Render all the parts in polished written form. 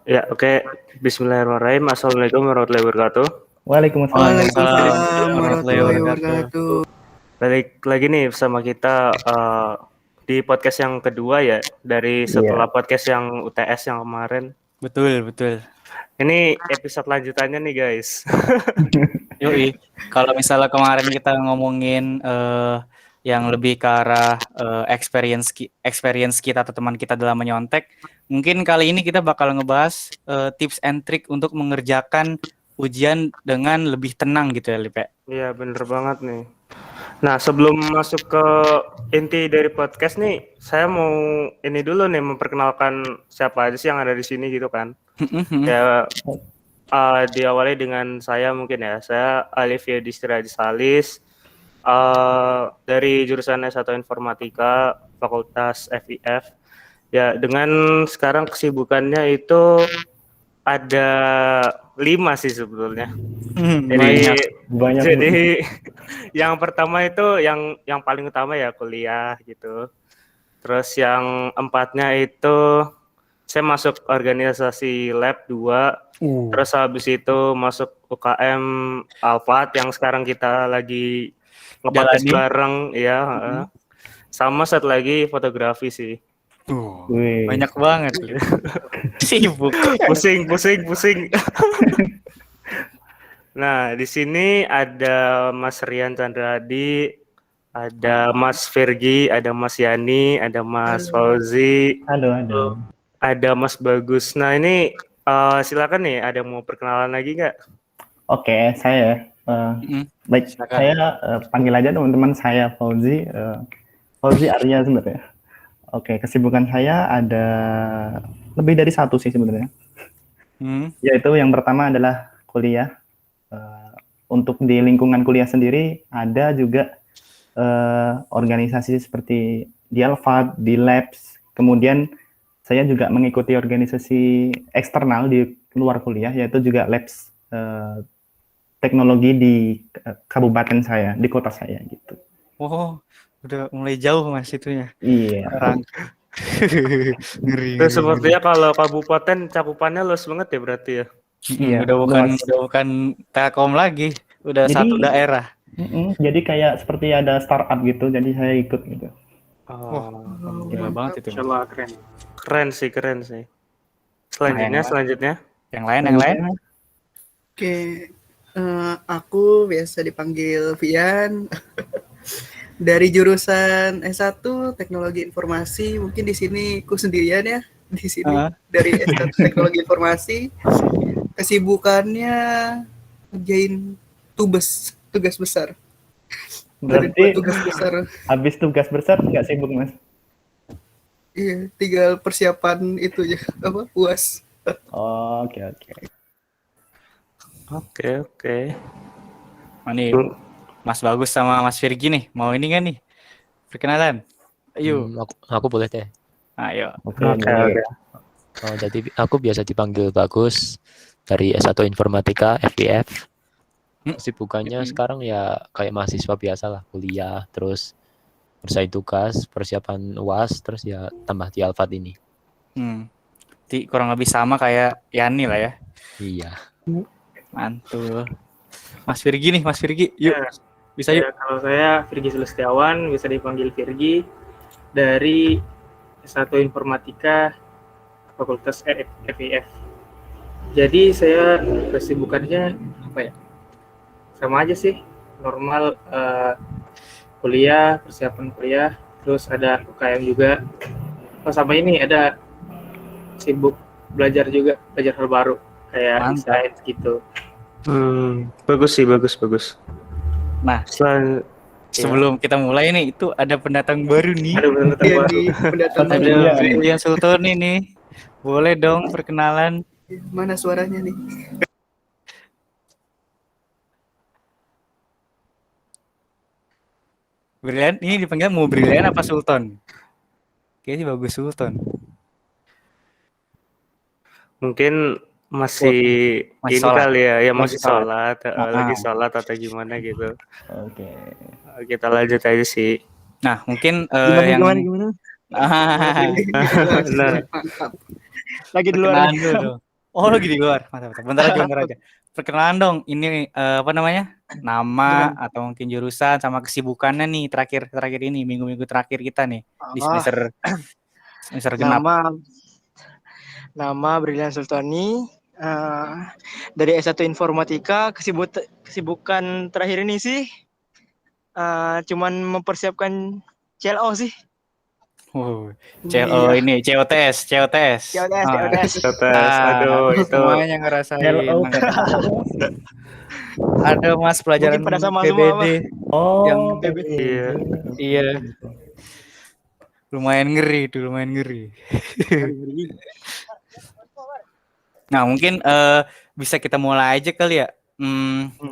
Ya, oke. Bismillahirrahmanirrahim. Assalamualaikum warahmatullahi wabarakatuh. Waalaikumsalam Waalaikumsalam warahmatullahi warahmatullahi wabarakatuh. wabarakatuh. Balik lagi nih bersama kita di podcast yang kedua ya, dari setelah Iya. podcast yang UTS yang kemarin. Betul, betul. Ini episode lanjutannya nih, guys. Yoi. Kalau misalnya kemarin kita ngomongin yang lebih ke arah experience kita atau teman kita dalam menyontek, mungkin kali ini kita bakal ngebahas tips and trick untuk mengerjakan ujian dengan lebih tenang gitu ya, Lipe. Iya, bener banget nih. Nah, sebelum masuk ke inti dari podcast nih, saya mau ini dulu nih memperkenalkan siapa aja sih yang ada di sini gitu kan. Ya, diawali dengan saya mungkin ya. Saya Alivia Distira Salis dari jurusan S1 Informatika Fakultas FIF. Ya, dengan sekarang kesibukannya itu ada 5 sih sebetulnya. Banyak. Jadi yang pertama itu yang paling utama ya kuliah gitu. Terus yang empatnya itu saya masuk organisasi lab 2. Terus habis itu masuk UKM Alfat yang sekarang kita lagi nge-podcast Jalani. bareng ya. Sama satu lagi fotografi sih. Wih. Banyak banget. Sibuk. Pusing. Nah, di sini ada Mas Rian Chandradi, ada Mas Virgi, ada Mas Yani, ada Mas Fauzi, Aduh. ada Mas Bagus. Nah, ini silakan nih, ada yang mau perkenalan lagi nggak? Oke, saya. Baik, Silakan. saya panggil aja teman-teman saya Fauzi. Fauzi Arya sebenarnya. Oke, kesibukan saya ada lebih dari satu sih sebenarnya. Yaitu yang pertama adalah kuliah. Untuk di lingkungan kuliah sendiri ada juga organisasi seperti di Alfat, di Labs. Kemudian saya juga mengikuti organisasi eksternal di luar kuliah, yaitu juga Labs teknologi di kabupaten saya, di kota saya gitu. Oh, udah mulai jauh Mas itunya. Iya. Ngeri. Terus sepertinya kalau kabupaten cakupannya luas banget ya berarti ya. Iya, udah bukan Telkom lagi, udah satu daerah. Jadi kayak seperti ada startup gitu, jadi saya ikut gitu. Gila banget itu. Insyaallah keren sih. Selanjutnya. Yang lain. Oke, aku biasa dipanggil Vian. Dari jurusan S1 Teknologi Informasi. Mungkin di sini ku sendirian ya. Di sini dari S1 Teknologi Informasi. Kesibukannya ngerjain tugas besar. Berarti tugas besar. Habis tugas besar nggak sibuk, Mas? Iya, tinggal persiapan itu ya, UAS. Oke. Ini Mas Bagus sama Mas Virgi nih, mau ini nggak nih? Perkenalan. Ayo. Aku boleh deh. Ayo. Oke. Jadi aku biasa dipanggil Bagus dari S1 Informatika FIF. Kesibukannya sekarang ya kayak mahasiswa biasa lah, kuliah, terus bersaing tugas, persiapan UAS, terus ya tambah di Alfat ini. Kurang lebih sama kayak Yani lah ya. Iya. Mantul. Mas Virgi, yuk. Bisa yuk. Kalau saya Virgi Sulestiawan, bisa dipanggil Virgi, dari S1 Informatika Fakultas FIF. Jadi saya kesibukannya apa ya? Sama aja sih, normal, kuliah, persiapan kuliah, terus ada UKM juga. Sama ini ada sibuk belajar hal baru kayak desain gitu. Bagus sih, bagus. Nah, sebelum kita mulai nih, itu ada pendatang baru nih. Ada Brilian Sultan ini. Boleh dong perkenalan. Mana suaranya nih? Brilian, ini dipanggil mau Brilian apa Sultan? Kayaknya Bagus Sultan. Mungkin masih ini sholat kali ya masih sholat, lagi sholat atau gimana gitu. Oke. Kita lanjut aja sih. Nah, mungkin gimana? Lagi di luar Perkenalan nih. dulu dong. Oh, lagi di luar. Mantap. Bentar aja. Perkenalan dong. Ini apa namanya? Nama Gimana? atau mungkin jurusan sama kesibukannya nih terakhir ini minggu-minggu terakhir kita nih di Oh, semester genap. nama Brilian Sultani. Dari S1 Informatika, kesibukan terakhir ini sih cuman mempersiapkan CLO sih. CLO ini COTS. COTS. Tes, aduh itu Semuanya ngerasain. Hello. Ada Mas pelajaran Mungkin pada sama PBD semua, Pak. yang Oh, iya. iya. Lumayan ngeri. Nah, mungkin bisa kita mulai aja kali ya.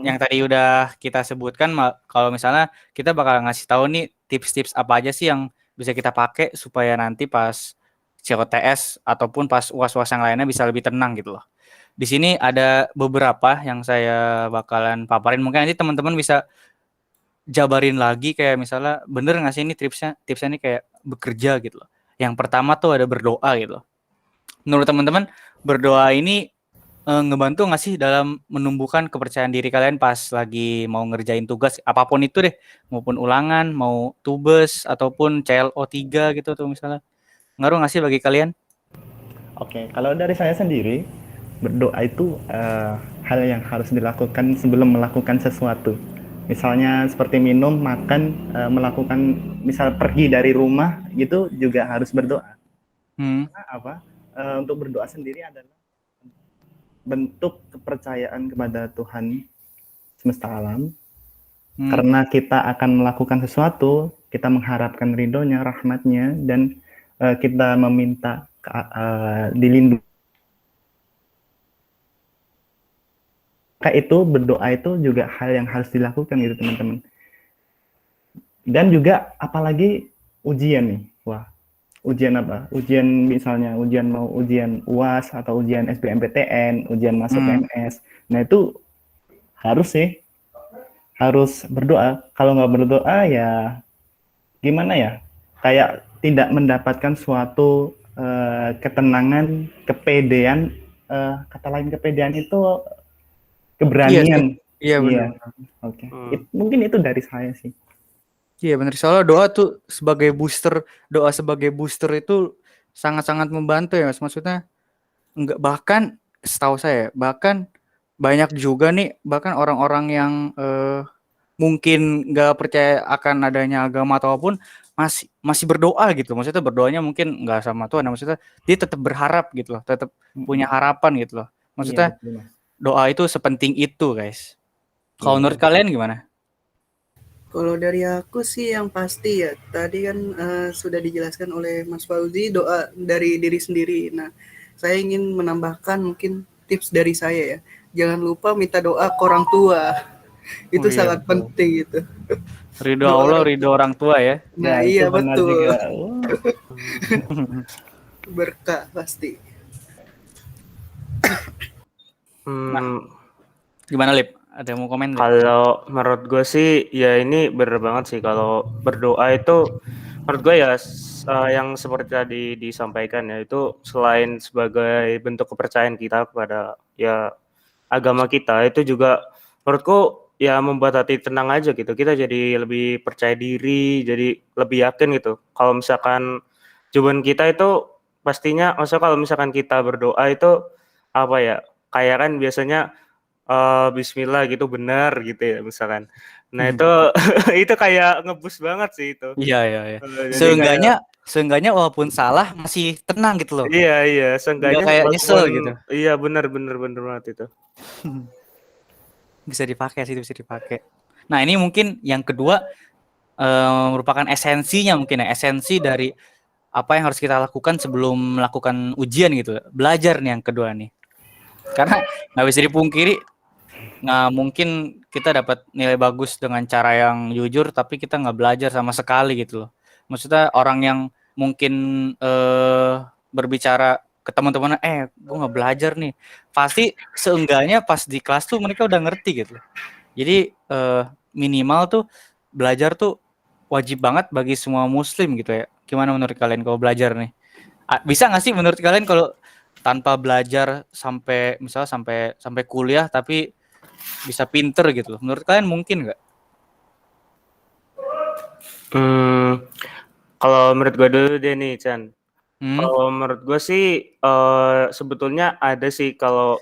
Yang tadi udah kita sebutkan, kalau misalnya kita bakal ngasih tahu nih tips-tips apa aja sih yang bisa kita pakai supaya nanti pas COTS ataupun pas UAS-UAS yang lainnya bisa lebih tenang gitu loh. Di sini ada beberapa yang saya bakalan paparin. Mungkin nanti teman-teman bisa jabarin lagi kayak misalnya bener nggak sih ini tipsnya ini kayak bekerja gitu loh. Yang pertama tuh ada berdoa gitu loh. Menurut teman-teman berdoa ini ngebantu nggak sih dalam menumbuhkan kepercayaan diri kalian pas lagi mau ngerjain tugas apapun itu deh, maupun ulangan, mau tubes ataupun CLO 3 gitu tuh misalnya. Ngaruh nggak sih bagi kalian? Oke, kalau dari saya sendiri, berdoa itu hal yang harus dilakukan sebelum melakukan sesuatu. Misalnya seperti minum, makan, melakukan, misal pergi dari rumah, gitu juga harus berdoa. Karena untuk berdoa sendiri adalah bentuk kepercayaan kepada Tuhan semesta alam. Karena kita akan melakukan sesuatu, kita mengharapkan ridhonya, rahmatnya, dan kita meminta dilindungi. Maka itu berdoa itu juga hal yang harus dilakukan gitu teman-teman. Dan juga apalagi ujian nih, wah. Ujian apa? Ujian misalnya ujian UAS atau ujian SBMPTN, ujian masuk PNS. Nah itu harus berdoa. Kalau nggak berdoa ya gimana ya? Kayak tidak mendapatkan suatu ketenangan, kepedean. Kata lain kepedean itu keberanian. Iya benar. Oke. Mungkin itu dari saya sih. Iya benar, soalnya doa sebagai booster itu sangat-sangat membantu ya Mas. Maksudnya bahkan setahu saya banyak juga nih bahkan orang-orang yang mungkin nggak percaya akan adanya agama ataupun masih berdoa gitu. Maksudnya berdoanya mungkin nggak sama Tuhan, maksudnya dia tetap berharap gitu loh, tetap punya harapan gitu loh. Maksudnya doa itu sepenting itu guys. Kalau menurut kalian gimana? Kalau dari aku sih yang pasti ya, tadi kan sudah dijelaskan oleh Mas Fauzi doa dari diri sendiri. Nah, saya ingin menambahkan mungkin tips dari saya ya. Jangan lupa minta doa ke orang tua. Itu sangat penting gitu. Ridho Allah, ridho orang tua ya. Nah, iya betul. Berkah pasti. Gimana Lip? Ada yang mau komen? Kalau menurut gue sih ya ini bener banget sih kalau berdoa itu menurut gue ya yang seperti tadi disampaikan ya itu selain sebagai bentuk kepercayaan kita kepada ya agama kita itu juga menurutku ya membuat hati tenang aja gitu. Kita jadi lebih percaya diri, jadi lebih yakin gitu. Kalau misalkan jawaban kita itu pastinya, maksudnya kalau misalkan kita berdoa itu apa ya? Kayak kan biasanya Bismillah gitu benar gitu ya misalkan. Nah itu itu kayak ngebus banget sih itu. Iya. Jadi Seenggaknya walaupun salah masih tenang gitu loh. Iya, seenggaknya kayak nyesel gitu. Iya benar banget itu. Bisa dipakai. Nah ini mungkin yang kedua merupakan esensinya mungkin ya, esensi dari apa yang harus kita lakukan sebelum melakukan ujian gitu. Belajar nih yang kedua nih. Karena nggak bisa dipungkiri, nggak mungkin kita dapat nilai bagus dengan cara yang jujur, tapi kita nggak belajar sama sekali gitu loh. Maksudnya orang yang mungkin berbicara ke teman-teman, gue nggak belajar nih, pasti seenggaknya pas di kelas tuh mereka udah ngerti gitu. Jadi minimal tuh belajar tuh wajib banget bagi semua muslim gitu ya. Gimana menurut kalian kalau belajar nih? Bisa nggak sih menurut kalian kalau tanpa belajar sampai misalnya sampai kuliah tapi bisa pinter gitu loh. Menurut kalian mungkin nggak? Kalau menurut gue dulu deh nih, Chan. Kalau menurut gue sih sebetulnya ada sih, kalau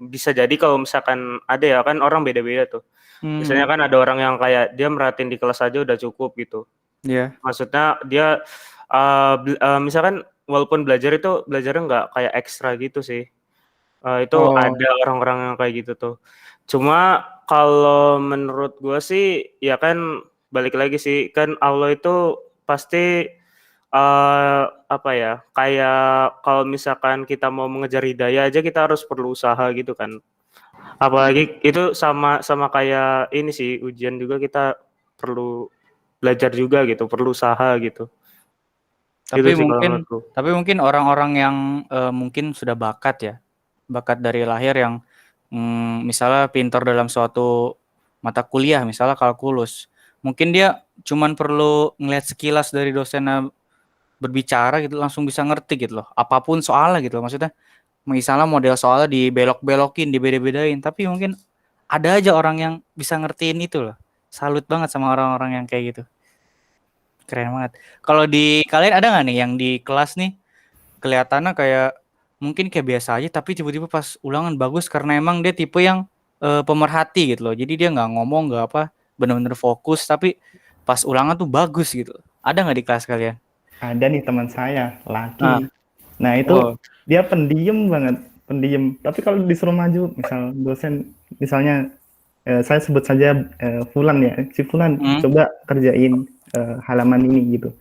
bisa jadi kalau misalkan ada ya, kan orang beda-beda tuh. Biasanya kan ada orang yang kayak dia merhatiin di kelas aja udah cukup gitu. Iya. Maksudnya dia misalkan walaupun belajarnya nggak kayak ekstra gitu sih. Itu ada orang-orang yang kayak gitu tuh. Cuma kalau menurut gue sih ya kan balik lagi sih, kan Allah itu pasti apa ya, kayak kalau misalkan kita mau mengejar hidayah aja kita harus perlu usaha gitu kan. Apalagi itu sama kayak ini sih, ujian juga kita perlu belajar juga gitu, perlu usaha gitu. Gitu sih kalau menurutku. Tapi mungkin orang-orang yang mungkin sudah bakat dari lahir yang misalnya pintar dalam suatu mata kuliah, misalnya kalkulus, mungkin dia cuman perlu ngelihat sekilas dari dosennya berbicara gitu langsung bisa ngerti gitu loh, apapun soalnya gitu loh. Maksudnya misalnya model soalnya dibelok-belokin, dibeda-bedain, tapi mungkin ada aja orang yang bisa ngertiin itu loh. Salut banget sama orang-orang yang kayak gitu. Keren banget. Kalau di kalian ada nggak nih yang di kelas nih kelihatannya kayak mungkin kayak biasa aja tapi tiba-tiba pas ulangan bagus karena emang dia tipe yang pemerhati gitu loh. Jadi dia nggak ngomong nggak apa, benar-benar fokus tapi pas ulangan tuh bagus gitu. Ada nggak di kelas kalian? Ada nih teman saya, laki. Nah itu dia pendiam banget, pendiam. Tapi kalau disuruh maju, misal dosen, misalnya saya sebut saja Fulan ya, si Fulan coba kerjain halaman ini gitu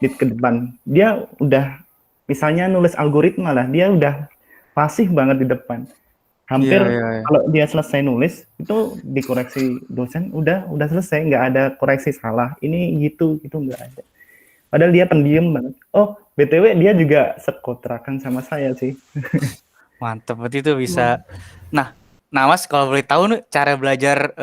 di ke depan. Dia udah misalnya nulis algoritma lah, dia udah fasih banget di depan. Hampir kalau dia selesai nulis itu dikoreksi dosen, udah selesai, nggak ada koreksi salah. Ini gitu nggak ada. Padahal dia pendiam banget. Oh, BTW dia juga sekontrakan sama saya sih. Mantep, berarti itu bisa. Nah Mas kalau boleh tahu nih cara belajar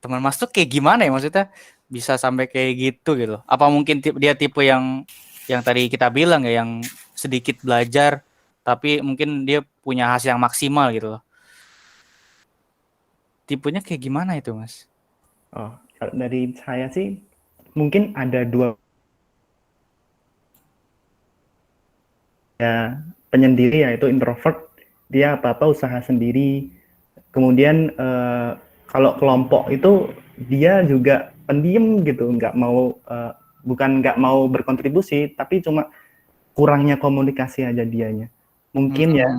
teman Mas tuh kayak gimana ya, maksudnya bisa sampai kayak gitu gitu. Apa mungkin dia tipe yang tadi kita bilang ya, yang sedikit belajar tapi mungkin dia punya hasil yang maksimal gitu loh. Tipenya kayak gimana itu, Mas? Oh, kalau dari saya sih mungkin ada dua ya, penyendiri yaitu introvert, dia apa-apa usaha sendiri. Kemudian kalau kelompok itu dia juga pendiam gitu, bukan nggak mau berkontribusi, tapi cuma kurangnya komunikasi aja dianya. Mungkin ya.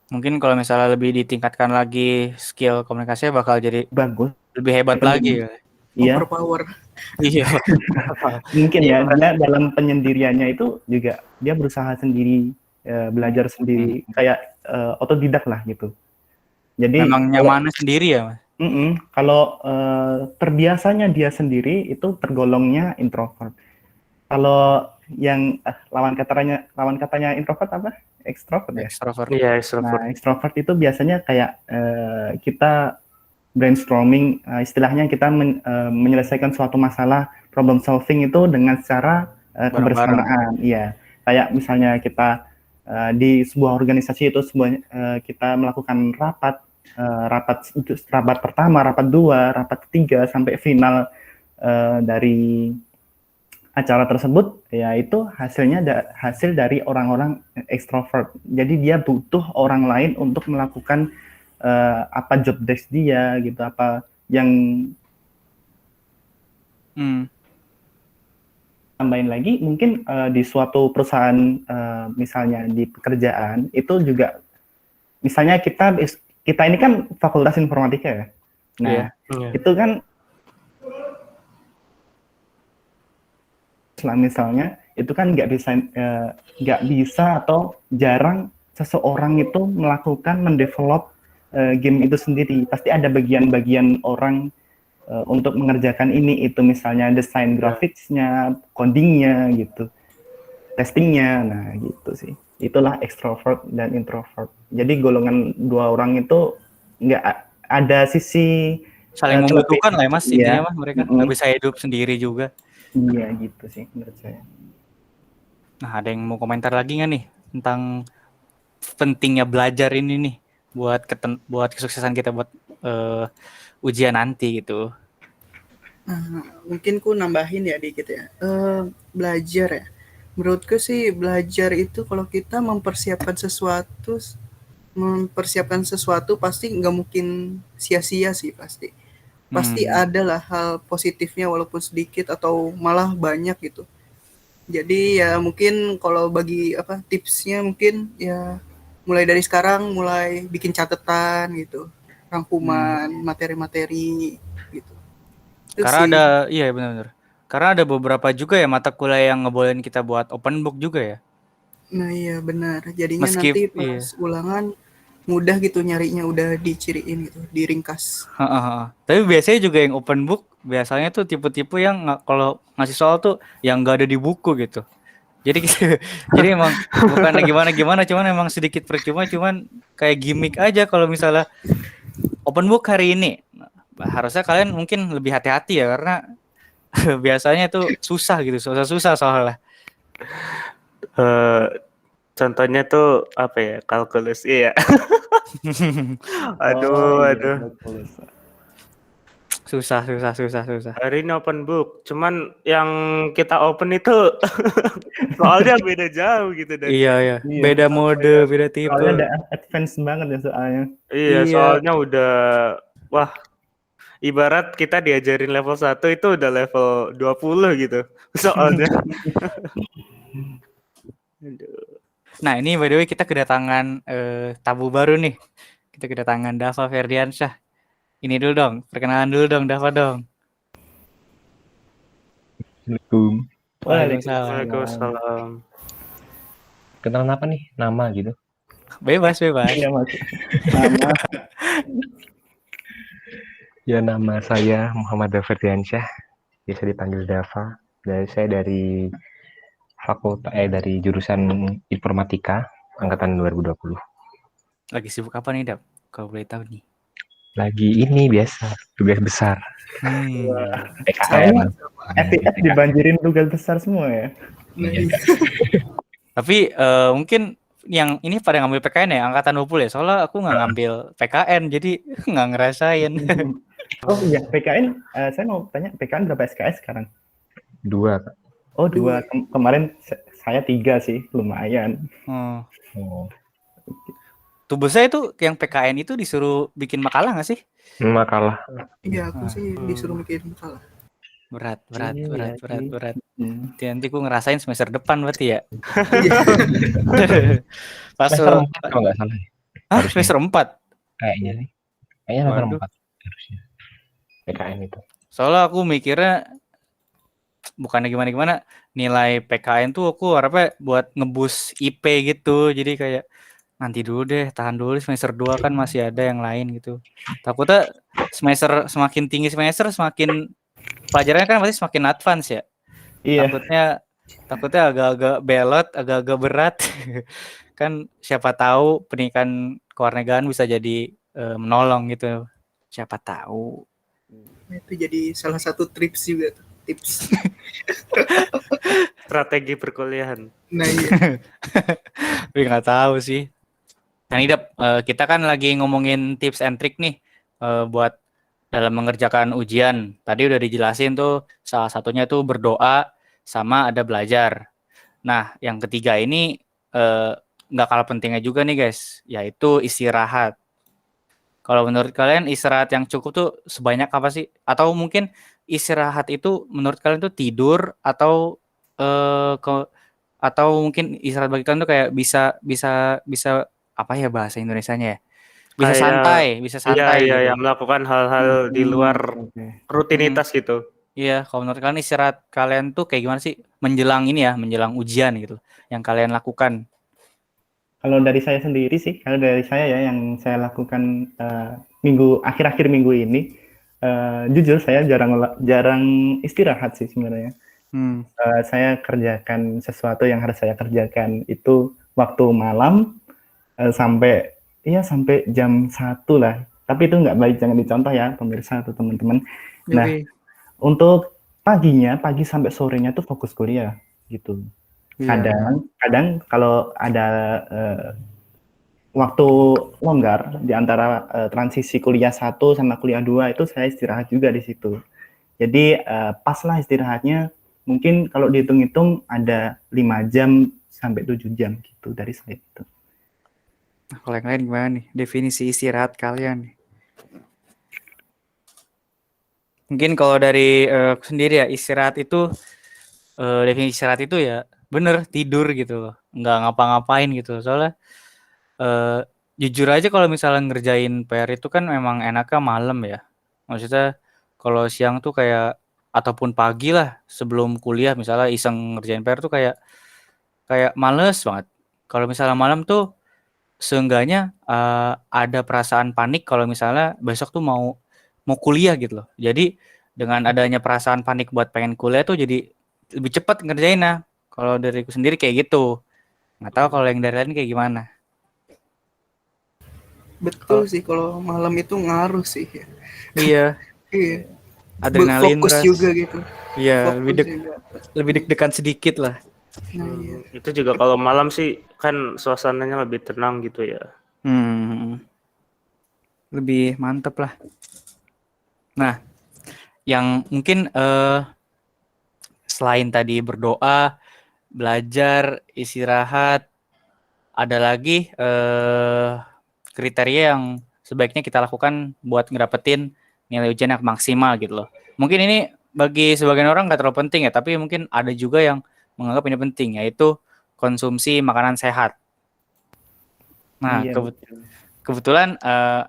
Mungkin kalau misalnya lebih ditingkatkan lagi skill komunikasinya bakal jadi bagus, lebih hebat lagi ya. Iya. Overpower. Iya. Mungkin ya, dia dalam penyendiriannya itu juga dia berusaha sendiri, belajar sendiri, kayak otodidak lah gitu. Jadi memang nyamannya sendiri ya, Mas? Kalau terbiasanya dia sendiri itu tergolongnya introvert. Kalau yang lawan katanya introvert apa? Extrovert ya? Extrovert. Iya, extrovert. Nah, extrovert itu biasanya kayak kita brainstorming, istilahnya kita menyelesaikan suatu masalah, problem solving itu dengan secara kebersamaan. Iya, kayak misalnya kita di sebuah organisasi itu kita melakukan rapat pertama, rapat 2, rapat 3 sampai final dari acara tersebut, ya itu hasilnya hasil dari orang-orang ekstrovert. Jadi dia butuh orang lain untuk melakukan apa job desk dia gitu, apa yang tambahin lagi mungkin di suatu perusahaan, misalnya di pekerjaan itu juga, misalnya kita ini kan fakultas informatika ya. Nah, itu kan misalnya itu kan nggak bisa atau jarang seseorang itu mendevelop game itu sendiri. Pasti ada bagian-bagian orang untuk mengerjakan ini itu, misalnya desain grafiknya, codingnya gitu, testingnya. Nah gitu sih, itulah extrovert dan introvert. Jadi golongan dua orang itu nggak ada sisi saling membutuhkan lah ya, Mas. Intinya mah mereka nggak bisa hidup sendiri juga. Iya gitu sih menurut saya. Nah, ada yang mau komentar lagi nggak nih tentang pentingnya belajar ini nih buat kesuksesan kita buat ujian nanti gitu. Mungkin ku nambahin ya dikit ya. Belajar ya. Menurutku sih belajar itu kalau kita mempersiapkan sesuatu pasti nggak mungkin sia-sia sih pasti. Pasti ada lah hal positifnya walaupun sedikit atau malah banyak gitu. Jadi ya mungkin kalau bagi tipsnya mungkin ya mulai dari sekarang mulai bikin catatan gitu, rangkuman materi-materi gitu. Itu Karena sih. ada iya benar-benar. Karena ada beberapa juga ya mata kuliah yang ngebolehin kita buat open book juga ya. Nah iya benar. Jadinya Meski nanti pas ulangan mudah gitu nyarinya, udah diciriin gitu, diringkas. Tapi biasanya juga yang open book biasanya tuh tipe-tipe yang kalau ngasih soal tuh yang nggak ada di buku gitu. Jadi jadi emang bukan gimana-gimana, cuman emang sedikit percuma, cuman kayak gimmick aja kalau misalnya open book hari ini. Harusnya kalian mungkin lebih hati-hati ya karena biasanya tuh susah gitu, susah soalnya. Contohnya tuh apa ya, kalkulus iya. aduh. Susah. Hari ini open book, cuman yang kita open itu soalnya beda jauh gitu dari. Iya. Beda mode, beda tipe. Soalnya udah advance banget ya soalnya. Iya, soalnya udah wah, ibarat kita diajarin level 1 itu udah level 20 gitu. Soalnya. Nah, ini by the way kita kedatangan tamu baru nih. Kita kedatangan Dava Ferdiansyah. Ini dulu dong, perkenalan dulu dong Dava dong. Assalamualaikum. Waalaikumsalam. Kenalan apa nih? Nama gitu? Bebas. Iya Mas. Ya, nama saya Muhammad Ferdiansyah. Biasa dipanggil Dava. Saya dari dari jurusan Informatika angkatan 2020. Lagi sibuk apa nih, Dap? Kalau boleh tahu nih. Lagi ini biasa, tugas besar. PKN. FIF dibanjirin tugas besar semua ya. Tapi mungkin yang ini pada ngambil PKN ya, angkatan 20 ya. Soalnya aku nggak ngambil PKN, jadi nggak ngerasain. Oh iya, PKN. Saya mau tanya, PKN berapa SKS sekarang? 2. Oh 2. Kemarin saya 3 sih, lumayan. Tubuh saya itu yang PKN itu disuruh bikin makalah nggak sih? Makalah. Iya, aku sih disuruh bikin makalah. Berat. Nanti aku ngerasain semester depan berarti ya. Pas semester 4 kalau nggak salah. Hah, semester 4? Kayaknya sih. Kayaknya semester 4 harusnya. PKN itu. Soalnya aku mikirnya bukannya gimana nilai PKN tuh aku harapnya buat ngebus IP gitu. Jadi kayak nanti dulu deh, tahan dulu semester 2 kan masih ada yang lain gitu. Takutnya semester semakin tinggi semakin pelajarannya kan pasti semakin advance ya. Iya. Takutnya agak-agak belot, agak-agak berat. Kan siapa tahu pendidikan kewarganegaraan bisa jadi menolong gitu. Siapa tahu. Itu jadi salah satu tips juga tuh. Tips. Strategi perkuliahan. Nah iya. Tapi nggak tahu sih. Nah ini kita kan lagi ngomongin tips and trick nih buat dalam mengerjakan ujian. Tadi udah dijelasin tuh salah satunya tuh berdoa sama ada belajar. Nah yang ketiga ini nggak kalah pentingnya juga nih guys, yaitu istirahat. Kalau menurut kalian istirahat yang cukup tuh sebanyak apa sih? Atau mungkin istirahat itu menurut kalian tuh tidur atau atau mungkin istirahat bagi kalian tuh kayak bisa apa ya bahasa Indonesianya ya? Bisa santai. Iya, gitu. yang melakukan hal-hal di luar rutinitas gitu. Iya, kalau menurut kalian istirahat kalian tuh kayak gimana sih menjelang ujian gitu, yang kalian lakukan? Kalau dari saya sendiri sih, ya yang saya lakukan akhir-akhir minggu ini, jujur saya jarang istirahat sih sebenarnya. Saya kerjakan sesuatu yang harus saya kerjakan itu waktu malam sampai jam 1 lah. Tapi itu nggak baik, jangan dicontoh ya pemirsa atau teman-teman. Nah, untuk pagi sampai sorenya tuh fokus kuliah gitu. Kadang kalau ada waktu longgar di antara transisi kuliah 1 sama kuliah 2 itu saya istirahat juga di situ. Jadi pas lah istirahatnya, mungkin kalau dihitung-hitung ada 5 jam sampai 7 jam gitu dari saya itu. Nah, kalau yang lain gimana nih? Definisi istirahat kalian nih. Mungkin kalau dari aku sendiri ya, istirahat itu definisi istirahat itu ya bener tidur gitu loh. Nggak ngapa-ngapain gitu. Soalnya jujur aja kalau misalnya ngerjain PR itu kan memang enaknya malam ya. Maksudnya kalau siang tuh kayak ataupun pagi lah sebelum kuliah misalnya iseng ngerjain PR tuh kayak males banget. Kalau misalnya malam tuh seenggaknya ada perasaan panik kalau misalnya besok tuh mau kuliah gitu loh. Jadi dengan adanya perasaan panik buat pengen kuliah tuh jadi lebih cepat ngerjainnya. Kalau dariku sendiri kayak gitu. Nggak tahu kalau yang dari lain kayak gimana. Betul sih, kalau malam itu ngaruh sih ya. Iya, Iya, adrenalin fokus ras. juga gitu. Iya, Fokus juga. lebih deg-degan sedikit lah. Nah, iya. Itu juga kalau malam sih kan suasananya lebih tenang gitu ya. Lebih mantep lah. Nah, yang mungkin selain tadi berdoa, belajar, istirahat, ada lagi kriteria yang sebaiknya kita lakukan buat ngedapetin nilai ujian yang maksimal gitu loh. Mungkin ini bagi sebagian orang nggak terlalu penting ya, tapi mungkin ada juga yang menganggap ini penting, yaitu konsumsi makanan sehat. Nah, Iya. kebetulan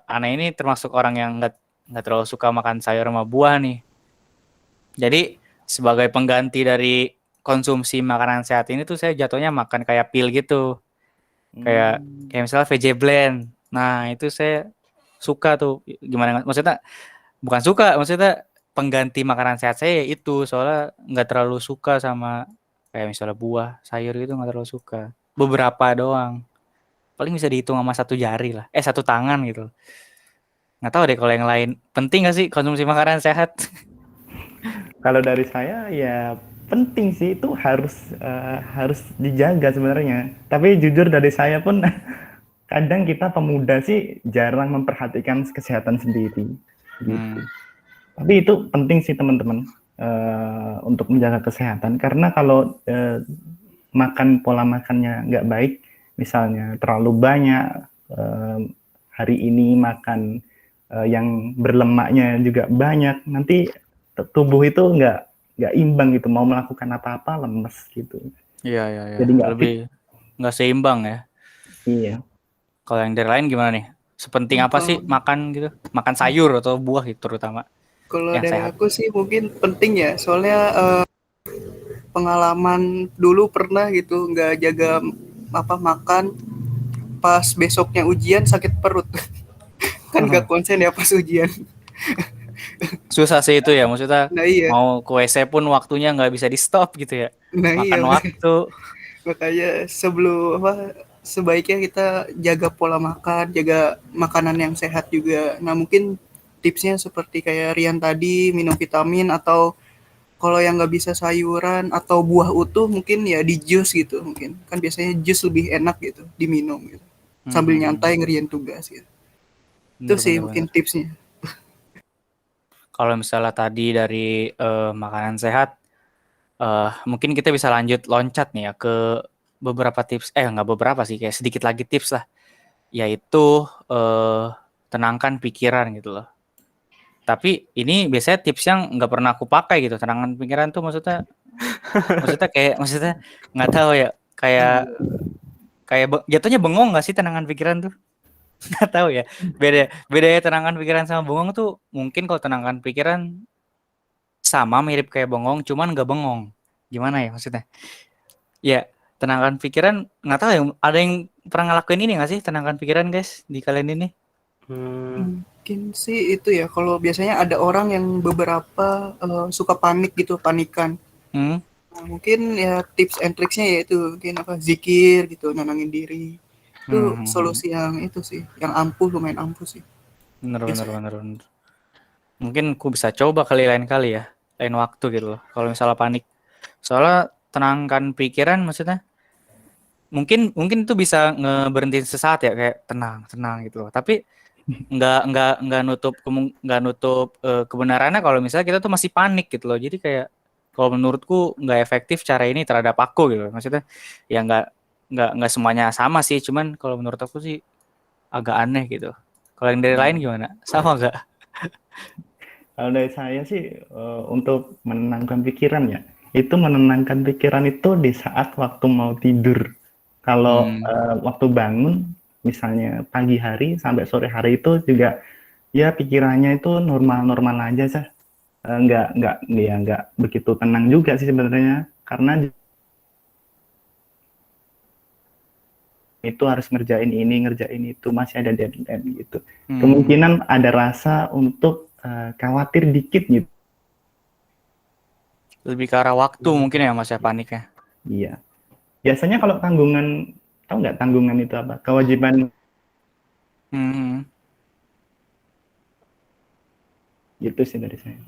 Ana ini termasuk orang yang nggak terlalu suka makan sayur sama buah nih. Jadi sebagai pengganti dari konsumsi makanan sehat ini tuh saya jatuhnya makan kayak pil gitu. Kayak misalnya VJ Blend. Nah, itu saya suka tuh. Gimana maksudnya? Bukan suka, maksudnya pengganti makanan sehat saya itu. Soalnya nggak terlalu suka sama kayak misalnya buah, sayur gitu nggak terlalu suka. Beberapa doang. Paling bisa dihitung sama satu jari lah. Satu tangan gitu. Nggak tahu deh kalau yang lain. Penting nggak sih konsumsi makanan sehat? Kalau dari saya ya penting sih, itu harus dijaga sebenarnya. Tapi jujur dari saya pun kadang kita pemuda sih jarang memperhatikan kesehatan sendiri. Gitu. Tapi itu penting sih teman-teman untuk menjaga kesehatan, karena kalau makan pola makannya nggak baik, misalnya terlalu banyak hari ini makan yang berlemaknya juga banyak, nanti tubuh itu nggak imbang gitu, mau melakukan apa-apa lemes gitu. Iya. Jadi nggak seimbang ya. Iya. Kalau yang dari lain gimana nih? Sepenting apa sih makan gitu? Makan sayur atau buah gitu terutama. Kalau yang dari sehat. aku sih mungkin penting ya, soalnya pengalaman dulu pernah gitu nggak jaga makan, pas besoknya ujian sakit perut. Kan nggak konsen ya pas ujian. Susah sih itu ya, maksudnya Nah iya. mau ke WC pun waktunya nggak bisa di stop gitu ya. Nah Makan iya. waktu. Makanya sebaiknya kita jaga pola makan, jaga makanan yang sehat juga. Nah mungkin tipsnya seperti kayak Rian tadi, minum vitamin, atau kalau yang nggak bisa sayuran atau buah utuh mungkin ya di jus gitu, mungkin kan biasanya jus lebih enak gitu diminum gitu sambil nyantai ngerjain tugas gitu. Itu sih mungkin tipsnya. Kalau misalnya tadi dari makanan sehat, mungkin kita bisa lanjut loncat nih ya ke beberapa tips, nggak beberapa sih, kayak sedikit lagi tips lah, yaitu tenangkan pikiran gitu loh. Tapi ini biasanya tips yang nggak pernah aku pakai gitu. Tenangkan pikiran tuh maksudnya nggak tahu ya, kayak jatuhnya bengong nggak sih tenangkan pikiran tuh? Nggak tahu ya. Beda ya tenangkan pikiran sama bengong tuh. Mungkin kalau tenangkan pikiran sama mirip kayak bengong, cuman nggak bengong. Gimana ya maksudnya? Ya, tenangkan pikiran, nggak tahu ya. Ada yang pernah ngelakuin ini nggak sih, tenangkan pikiran guys di kalian ini? Mungkin sih itu ya, kalau biasanya ada orang yang beberapa suka panik gitu, panikan. Nah, mungkin ya tips and tricksnya yaitu mungkin zikir gitu, nenangin diri. Itu solusi yang itu sih, yang lumayan ampuh sih. Bener. Mungkin aku bisa coba lain kali ya, lain waktu gitu loh. Kalau misalnya panik, soalnya tenangkan pikiran maksudnya mungkin itu bisa ngeberhentiin sesaat ya kayak tenang gitu loh. Tapi nggak nutup kebenarannya kalau misalnya kita tuh masih panik gitu loh. Jadi kayak kalau menurutku nggak efektif cara ini terhadap aku gitu. Maksudnya ya nggak semuanya sama sih. Cuman kalau menurut aku sih agak aneh gitu. Kalau yang dari lain gimana? Sama nggak? Kalau dari saya sih untuk menenangkan pikiran ya, itu menenangkan pikiran itu di saat waktu mau tidur. Kalau waktu bangun, misalnya pagi hari sampai sore hari itu juga ya pikirannya itu normal-normal aja sih. Nggak begitu tenang juga sih sebenarnya, karena itu harus ngerjain ini, ngerjain itu, masih ada deadline gitu. Kemungkinan ada rasa untuk khawatir dikit gitu. Lebih ke arah waktu mungkin ya Mas ya paniknya. Iya. Biasanya kalau tanggungan, tahu nggak tanggungan itu apa? Kewajiban. Gitu sih dari saya.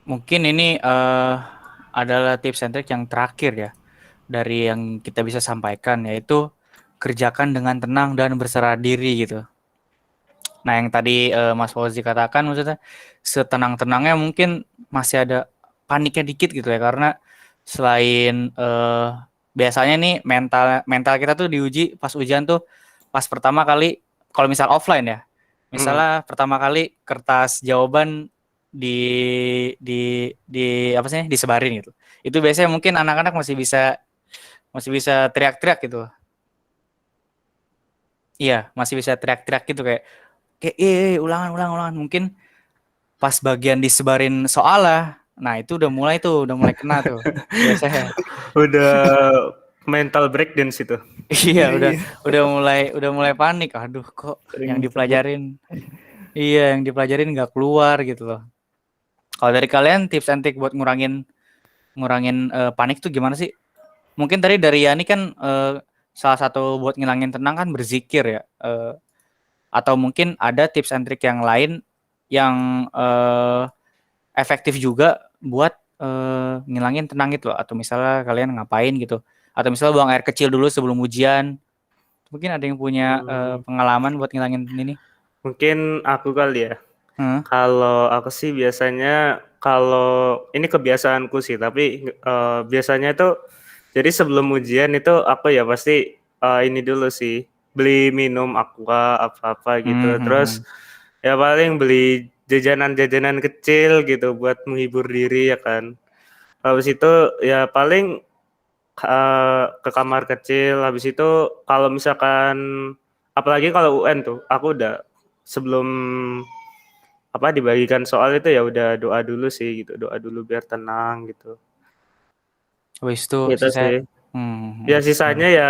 Mungkin ini adalah tips and trick yang terakhir ya dari yang kita bisa sampaikan, yaitu kerjakan dengan tenang dan berserah diri gitu. Nah yang tadi Mas Fauzi katakan maksudnya setenang-tenangnya mungkin masih ada paniknya dikit gitu ya, karena selain biasanya nih mental kita tuh diuji pas ujian tuh pas pertama kali kalau misal offline ya, misalnya pertama kali kertas jawaban di apa sih disebarin gitu, itu biasanya mungkin anak-anak masih bisa teriak-teriak gitu. Iya masih bisa teriak-teriak gitu kayak ulangan mungkin pas bagian disebarin soal lah, nah itu udah mulai kena tuh biasanya. Udah mental breakdown itu. Iya udah mulai panik, aduh kok yang dipelajarin nggak keluar gitu loh. Kalau dari kalian tips and trick buat ngurangin panik tuh gimana sih? Mungkin tadi dari Yani kan salah satu buat ngilangin tenang kan berzikir ya, atau mungkin ada tips and trick yang lain yang efektif juga buat ngilangin tenang gitu loh. Atau misalnya kalian ngapain gitu, atau misalnya buang air kecil dulu sebelum ujian. Mungkin ada yang punya pengalaman buat ngilangin ini? Mungkin aku kali ya. Kalau aku sih biasanya, kalau ini kebiasaanku sih, tapi biasanya itu jadi sebelum ujian itu aku ya pasti ini dulu sih, beli minum aqua apa-apa gitu. Terus ya paling beli jajanan-jajanan kecil gitu buat menghibur diri ya kan. Habis itu ya paling ke kamar kecil. Habis itu kalau misalkan apalagi kalau UN tuh aku udah sebelum dibagikan soal itu ya udah doa dulu sih gitu, doa dulu biar tenang gitu. Wis tuh Gitu sih. Ya sisanya ya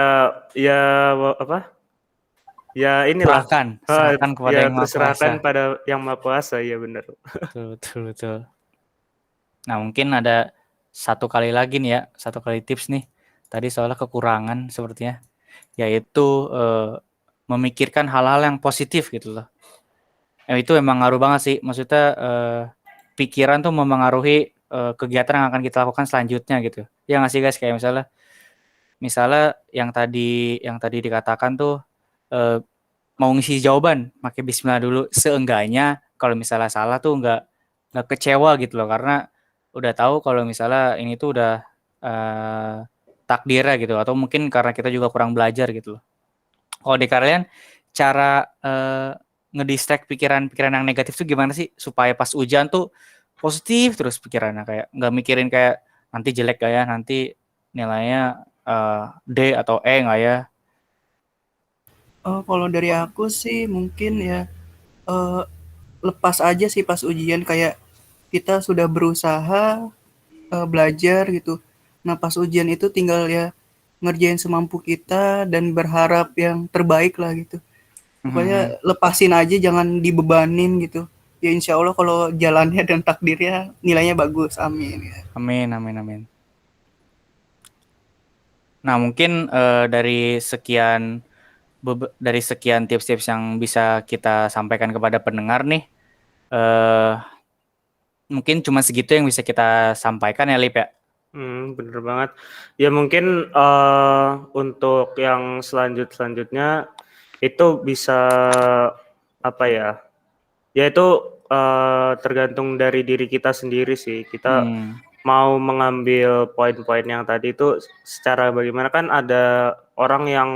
ya inilah serahkan kepada ya yang Maha terserahkan Kuasa. pada yang Maha Kuasa, ya benar. Betul. Nah mungkin ada satu kali tips nih tadi soal kekurangan sepertinya, yaitu memikirkan hal-hal yang positif gitu loh. Itu emang ngaruh banget sih, maksudnya pikiran tuh memengaruhi kegiatan yang akan kita lakukan selanjutnya gitu. Ya nggak sih guys, kayak misalnya yang tadi dikatakan tuh mau ngisi jawaban pakai bismillah dulu, seenggaknya kalau misalnya salah tuh nggak kecewa gitu loh, karena udah tahu kalau misalnya ini tuh udah takdirnya gitu, atau mungkin karena kita juga kurang belajar gitu loh. Kalau di kalian cara ngedistract pikiran-pikiran yang negatif tuh gimana sih supaya pas ujian tuh positif terus pikirannya, kayak nggak mikirin kayak nanti jelek gak ya, nanti nilainya D atau E nggak ya? Kalau dari aku sih mungkin ya lepas aja sih pas ujian, kayak kita sudah berusaha belajar gitu. Nah pas ujian itu tinggal ya ngerjain semampu kita dan berharap yang terbaik lah gitu. Pokoknya lepasin aja, jangan dibebanin gitu. Ya insya Allah kalau jalannya dan takdirnya nilainya bagus, amin. Amin. Nah mungkin dari sekian tips-tips yang bisa kita sampaikan kepada pendengar nih, mungkin cuma segitu yang bisa kita sampaikan ya, Lip ya. Bener banget. Ya mungkin untuk yang selanjutnya itu bisa apa ya? Ya itu tergantung dari diri kita sendiri sih. Kita mau mengambil poin-poin yang tadi itu secara bagaimana, kan ada orang yang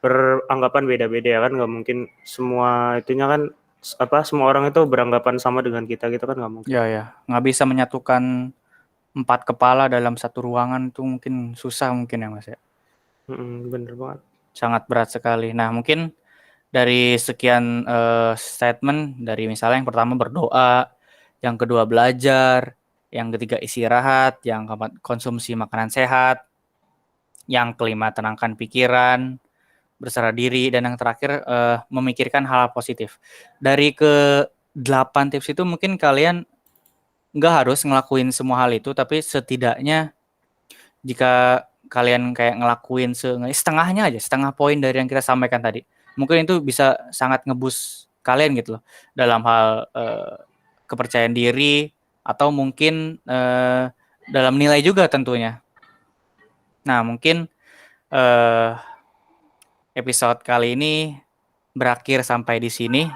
beranggapan beda-beda ya kan, nggak mungkin semua itunya kan semua orang itu beranggapan sama dengan kita gitu kan, nggak mungkin. Ya, nggak bisa menyatukan 4 kepala dalam satu ruangan, itu mungkin susah mungkin ya Mas ya. Bener banget. Sangat berat sekali. Nah mungkin dari sekian statement, dari misalnya yang pertama berdoa, yang kedua belajar, yang ketiga istirahat, yang keempat konsumsi makanan sehat, yang kelima tenangkan pikiran, berserah diri, dan yang terakhir memikirkan hal positif. Dari ke-8 tips itu mungkin kalian nggak harus ngelakuin semua hal itu, tapi setidaknya jika kalian kayak ngelakuin setengahnya aja, setengah poin dari yang kita sampaikan tadi, mungkin itu bisa sangat ngeboost kalian gitu loh, dalam hal kepercayaan diri, atau mungkin dalam nilai juga tentunya. Nah mungkin episode kali ini berakhir sampai di sini,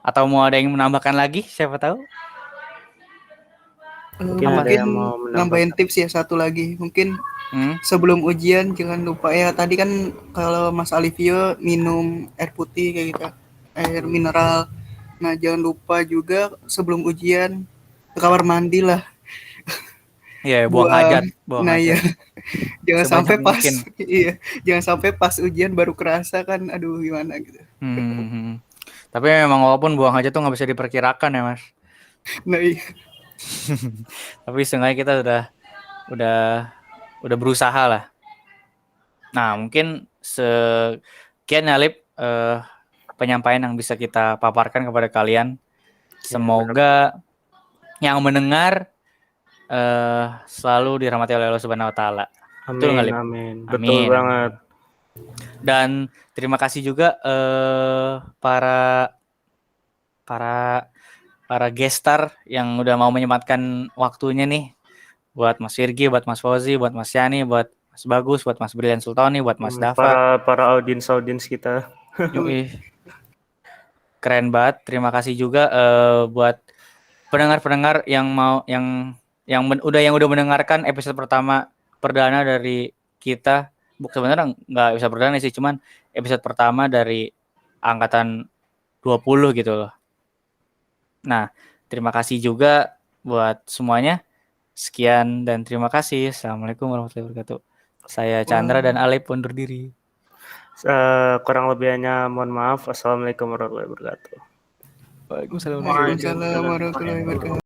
atau mau ada yang menambahkan lagi, siapa tahu? Mungkin ada yang mau nambahin tips ya satu lagi, mungkin sebelum ujian jangan lupa ya, tadi kan kalau Mas Alivio minum air putih kayak gitu, air mineral. Nah jangan lupa juga sebelum ujian ke kamar mandi lah. Iya, buang hajat. Iya. Jangan Sebanyak sampai pas mungkin. iya, jangan sampai pas ujian baru kerasa kan, aduh gimana gitu. Tapi memang walaupun buang hajat tuh nggak bisa diperkirakan ya Mas. Nah iya. Tapi seenggaknya kita udah berusaha lah. Nah mungkin sekian ya Lip penyampaian yang bisa kita paparkan kepada kalian. Semoga yang mendengar selalu dirahmati oleh Allah Subhanahu Wa Taala. Amin. Betul banget. Dan terima kasih juga para gestar yang udah mau menyempatkan waktunya nih, buat Mas Virgi, buat Mas Fauzi, buat Mas Yani, buat Mas Bagus, buat Mas Brilian Sultani, buat Mas Dava, para audiens kita. Keren banget. Terima kasih juga buat pendengar-pendengar yang udah mendengarkan episode pertama perdana dari kita. Sebenarnya nggak bisa perdana sih, cuman episode pertama dari angkatan 20 gitu loh. Nah, terima kasih juga buat semuanya. Sekian dan terima kasih. Assalamualaikum warahmatullahi wabarakatuh. Saya Chandra dan Alip undur diri. Kurang lebihnya mohon maaf. Assalamualaikum warahmatullahi wabarakatuh. Waalaikumsalam warahmatullahi wabarakatuh.